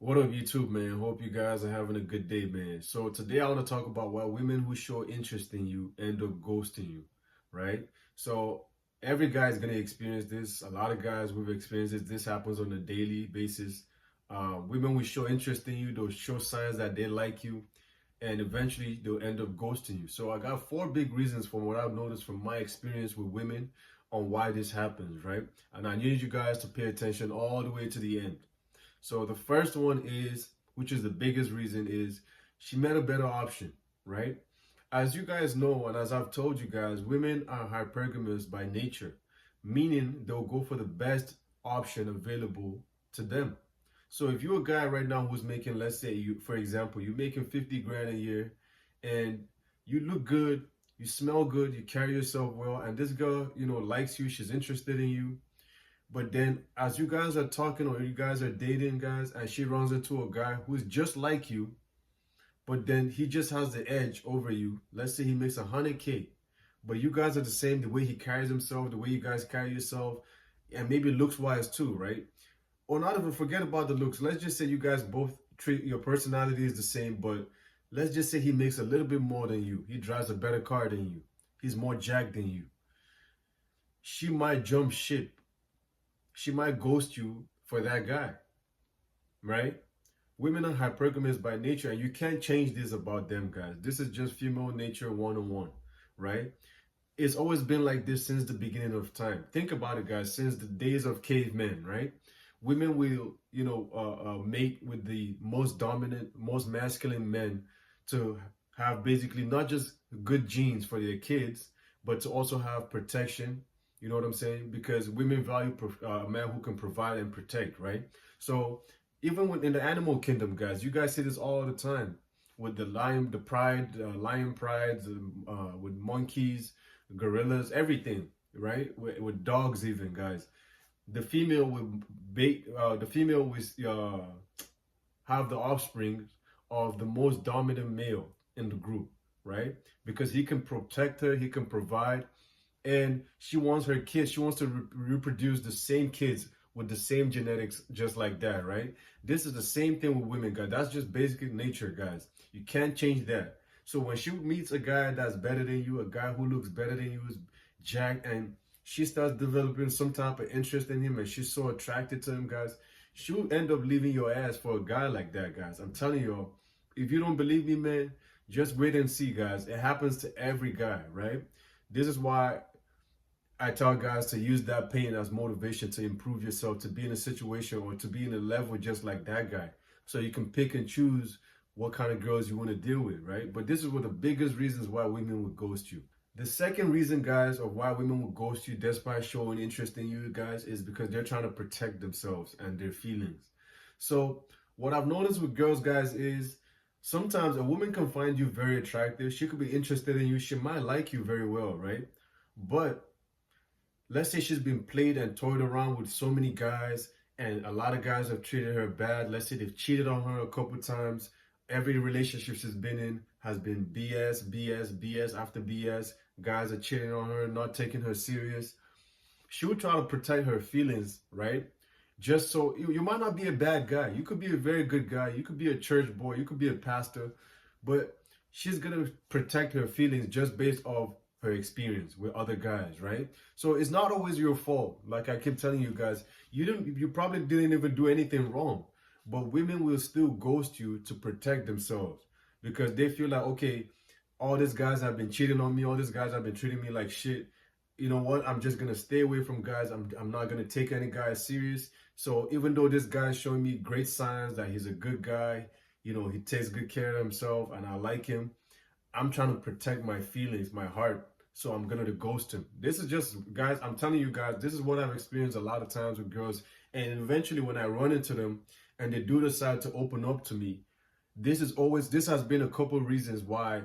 What up, YouTube, man? Hope you guys are having a good day, man. So today I want to talk about why women who show interest in you end up ghosting you, right? So every guy is gonna experience this. A lot of guys we've experienced this. This happens on a daily basis. Women will show interest in you. They'll show signs that they like you, and eventually they'll end up ghosting you. So I got four big reasons from what I've noticed from my experience with women on why this happens, right? And I need you guys to pay attention all the way to the end. So the first one is, which is the biggest reason, is she met a better option, right? As you guys know, and as I've told you guys, women are hypergamous by nature, meaning they'll go for the best option available to them. So if you're a guy right now who's making, let's say you, for example, you're making 50 grand a year and you look good, you smell good, you carry yourself well, and this girl, likes you, she's interested in you, but then as you guys are talking or you guys are dating, guys, and she runs into a guy who's just like you, but then he just has the edge over you. Let's say he makes 100K, but you guys are the same, the way he carries himself, the way you guys carry yourself, and maybe looks wise too, right? Or not even forget about the looks. Let's just say you guys both treat your personality is the same, but let's just say he makes a little bit more than you. He drives a better car than you. He's more jacked than you. She might jump ship. She might ghost you for that guy, right? Women are hypergamous by nature, and you can't change this about them, guys. This is just female nature 101, right? It's always been like this since the beginning of time. Think about it, guys. Since the days of cavemen, right? Women will, mate with the most dominant, most masculine men to have basically not just good genes for their kids, but to also have protection. You know what I'm saying? Because women value a man who can provide and protect, right? So even in the animal kingdom, guys, you guys see this all the time with the lion, the pride, lion prides, with monkeys, gorillas, everything, right? With dogs, even, guys. The female would have the offspring of the most dominant male in the group, right? Because he can protect her, he can provide, and she wants her kids, she wants to reproduce the same kids with the same genetics, just like that, right? This is the same thing with women, guys. That's just basic nature, guys. You can't change that. So when she meets a guy that's better than you, a guy who looks better than you, is jacked, and she starts developing some type of interest in him and she's so attracted to him, guys, she'll end up leaving your ass for a guy like that, guys. I'm telling you, if you don't believe me, man, just wait and see, guys. It happens to every guy, right? This is why I tell guys to use that pain as motivation to improve yourself, to be in a situation or to be in a level just like that guy. So you can pick and choose what kind of girls you want to deal with, right? But this is one of the biggest reasons why women would ghost you. The second reason, guys, of why women will ghost you despite showing interest in you, guys, is because they're trying to protect themselves and their feelings. So what I've noticed with girls, guys, is sometimes a woman can find you very attractive. She could be interested in you. She might like you very well, right? But let's say she's been played and toyed around with so many guys, and a lot of guys have treated her bad. Let's say they've cheated on her a couple times. Every relationship she's been in has been BS, BS, BS after BS. Guys are cheating on her, not taking her serious. She would try to protect her feelings, right? Just so you might not be a bad guy. You could be a very good guy. You could be a church boy. You could be a pastor. But she's going to protect her feelings just based off her experience with other guys, right? So it's not always your fault. Like I keep telling you guys, you probably didn't even do anything wrong. But women will still ghost you to protect themselves because they feel like, okay, all these guys have been cheating on me. All these guys have been treating me like shit. You know what? I'm just going to stay away from guys. I'm not going to take any guys serious. So even though this guy is showing me great signs that he's a good guy, he takes good care of himself and I like him, I'm trying to protect my feelings, my heart. So I'm going to ghost him. This is just, guys, I'm telling you guys, this is what I've experienced a lot of times with girls. And eventually when I run into them and they do decide to open up to me, this has been a couple of reasons why,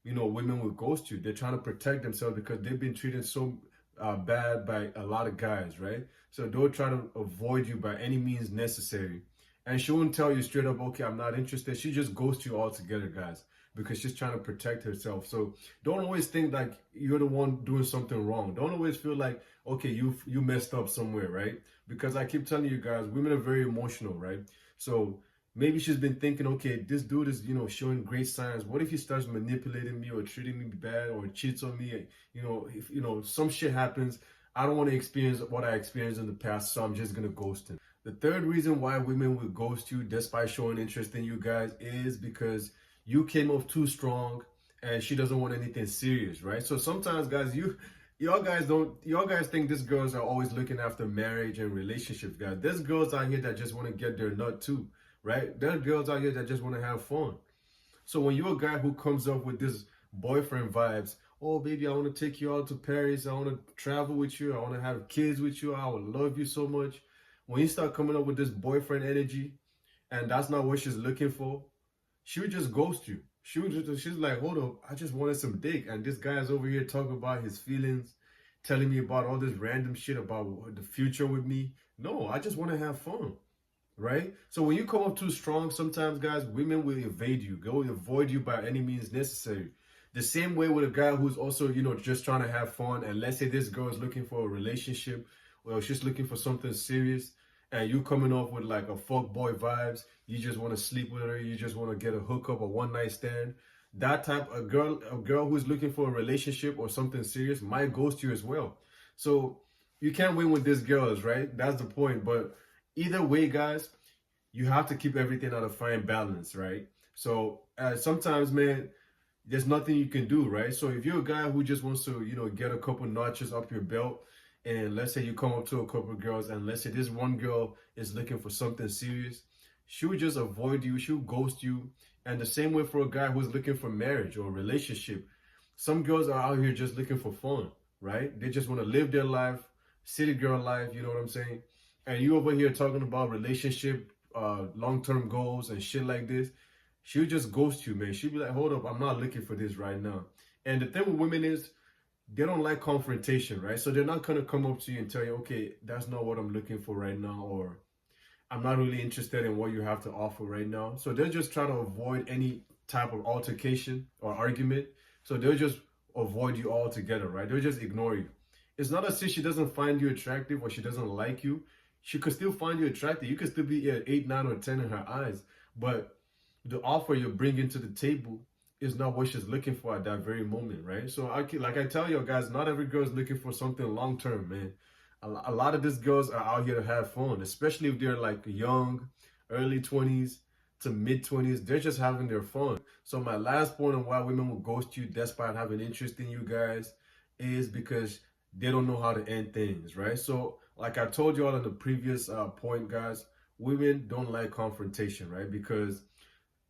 women will ghost you. They're trying to protect themselves because they've been treated so bad by a lot of guys, right? So they'll try to avoid you by any means necessary. And she won't tell you straight up, okay, I'm not interested. She just ghosts you altogether, guys, because she's trying to protect herself. So don't always think like you're the one doing something wrong. Don't always feel like, okay, you messed up somewhere, right? Because I keep telling you guys, women are very emotional, right? So Maybe she's been thinking, okay, this dude is, showing great signs. What if he starts manipulating me or treating me bad or cheats on me? If, some shit happens, I don't want to experience what I experienced in the past, so I'm just going to ghost him. The third reason why women will ghost you despite showing interest in you guys is because you came off too strong and she doesn't want anything serious, right? So sometimes, guys, y'all guys think these girls are always looking after marriage and relationships, guys. There's girls out here that just want to get their nut too, right? There are girls out here that just want to have fun. So when you're a guy who comes up with this boyfriend vibes, oh baby, I want to take you out to Paris, I want to travel with you, I want to have kids with you, I would love you so much. When you start coming up with this boyfriend energy, and that's not what she's looking for, she would just ghost you. She's like, hold up, I just wanted some dick, and this guy's over here talking about his feelings, telling me about all this random shit about the future with me. No, I just want to have fun, right? So when you come up too strong, sometimes, guys, women will evade you. They'll avoid you by any means necessary. The same way with a guy who's also, just trying to have fun, and let's say this girl is looking for a relationship, or she's looking for something serious, and you coming off with like a fuck boy vibes, you just want to sleep with her, you just want to get a hookup, a one night stand. That type of girl who's looking for a relationship or something serious might ghost you as well. So you can't win with these girls, right? That's the point. But either way, guys, you have to keep everything at a fine balance, right? So sometimes, man, there's nothing you can do, right? So if you're a guy who just wants to, get a couple notches up your belt, and let's say you come up to a couple of girls, and let's say this one girl is looking for something serious, she would just avoid you, she would ghost you. And the same way for a guy who's looking for marriage or a relationship. Some girls are out here just looking for fun, right? They just want to live their life, city girl life, you know what I'm saying? And you over here talking about relationship, long-term goals and shit like this. She would just ghost you, man. She'd be like, hold up, I'm not looking for this right now. And the thing with women is, they don't like confrontation, right? So they're not going to come up to you and tell you, okay, that's not what I'm looking for right now, or I'm not really interested in what you have to offer right now. So they'll just try to avoid any type of altercation or argument. So they'll just avoid you altogether, right? They'll just ignore you. It's not as if she doesn't find you attractive or she doesn't like you. She could still find you attractive. You could still be at 8, 9, or 10 in her eyes. But the offer you're bringing to the table is not what she's looking for at that very moment, right? So like I tell you guys, not every girl is looking for something long term, man. A lot of these girls are out here to have fun, especially if they're like young, early 20s to mid 20s. They're just having their fun. So my last point on why women will ghost you despite having interest in you guys is because they don't know how to end things, right? So like I told you all in the previous point, guys, women don't like confrontation, right? Because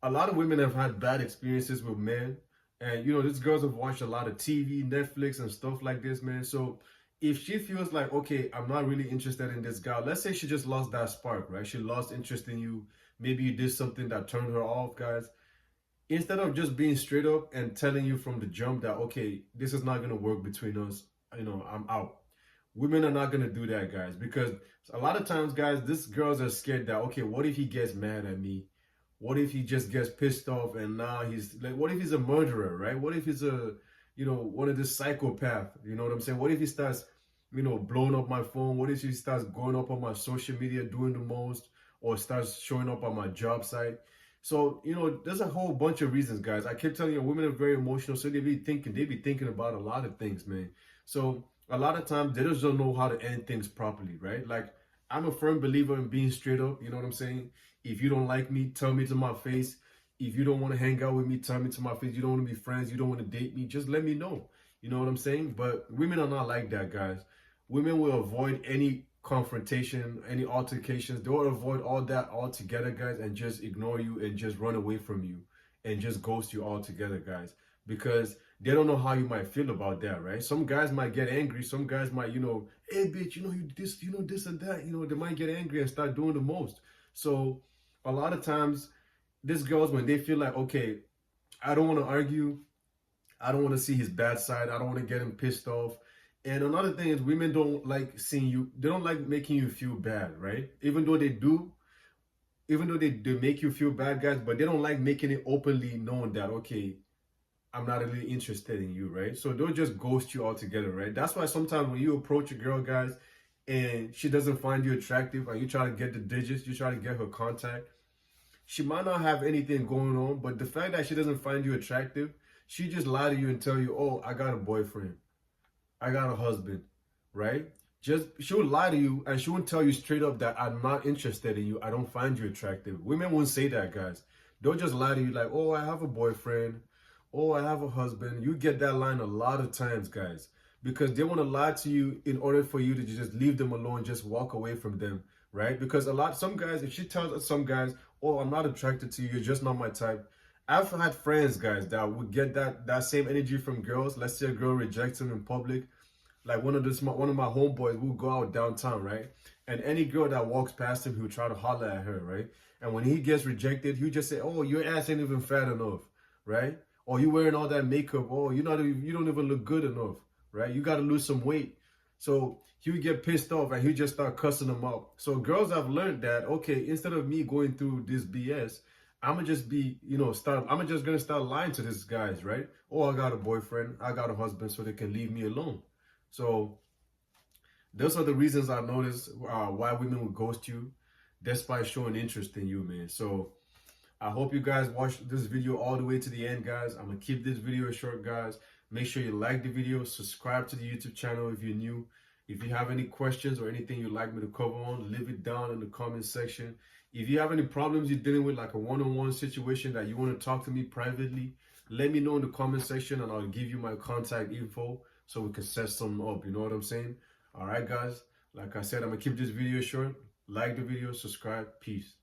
a lot of women have had bad experiences with men. And, these girls have watched a lot of TV, Netflix, and stuff like this, man. So if she feels like, okay, I'm not really interested in this guy, let's say she just lost that spark, right? She lost interest in you. Maybe you did something that turned her off, guys. Instead of just being straight up and telling you from the jump that, okay, this is not going to work between us, I'm out. Women are not going to do that, guys, because a lot of times, guys, these girls are scared that, okay, what if he gets mad at me? What if he just gets pissed off and now he's like, what if he's a murderer, right? What if he's one of the psychopath, you know what I'm saying? What if he starts, blowing up my phone? What if he starts going up on my social media, doing the most, or starts showing up on my job site? So, there's a whole bunch of reasons, guys. I keep telling you, women are very emotional, so they be thinking about a lot of things, man. So a lot of times they just don't know how to end things properly, right? Like, I'm a firm believer in being straight up, you know what I'm saying? If you don't like me, tell me to my face. If you don't want to hang out with me, tell me to my face. You don't want to be friends, you don't want to date me, just let me know. You know what I'm saying? But women are not like that, guys. Women will avoid any confrontation, any altercations. They'll avoid all that altogether, guys, and just ignore you and just run away from you and just ghost you altogether, guys. Because they don't know how you might feel about that, right? Some guys might get angry. Some guys might, hey, bitch, this and that. They might get angry and start doing the most. So a lot of times, these girls, when they feel like, okay, I don't want to argue. I don't want to see his bad side. I don't want to get him pissed off. And another thing is, women don't like seeing you. They don't like making you feel bad, right? Even though they do, even though they make you feel bad, guys, but they don't like making it openly known that, okay, I'm not really interested in you, right? So they'll just ghost you altogether, right? That's why sometimes when you approach a girl, guys, and she doesn't find you attractive, and you try to get the digits, you try to get her contact, She might not have anything going on, but the fact that she doesn't find you attractive, she just lie to you and tell you, oh, I got a boyfriend, I got a husband, right? Just she'll lie to you and she won't tell you straight up that I'm not interested in you. I don't find you attractive. Women won't say that, guys. They'll just lie to you like, oh, I have a boyfriend. Oh, I have a husband. You get that line a lot of times, guys, because they want to lie to you in order for you to just leave them alone, just walk away from them, right? Because some guys, if she tells some guys, oh, I'm not attracted to you, you're just not my type. I've had friends, guys, that would get that same energy from girls. Let's say a girl rejects them in public, like one of my homeboys will go out downtown, right? And any girl that walks past him, he would try to holler at her, right? And when he gets rejected, he'll just say, "Oh, your ass ain't even fat enough," right? Or you wearing all that makeup. Oh, you don't even look good enough, right? You got to lose some weight. So he would get pissed off and he just start cussing them out. So girls have learned that, okay, instead of me going through this BS, I'm just gonna start lying to these guys, right? Oh, I got a boyfriend, I got a husband, so they can leave me alone. So those are the reasons I noticed why women would ghost you despite showing interest in you, man. So I hope you guys watched this video all the way to the end, guys. I'm going to keep this video short, guys. Make sure you like the video, subscribe to the YouTube channel if you're new. If you have any questions or anything you'd like me to cover on, leave it down in the comment section. If you have any problems you're dealing with, like a one-on-one situation that you want to talk to me privately, let me know in the comment section and I'll give you my contact info so we can set something up. You know what I'm saying? All right, guys. Like I said, I'm going to keep this video short. Like the video, subscribe. Peace.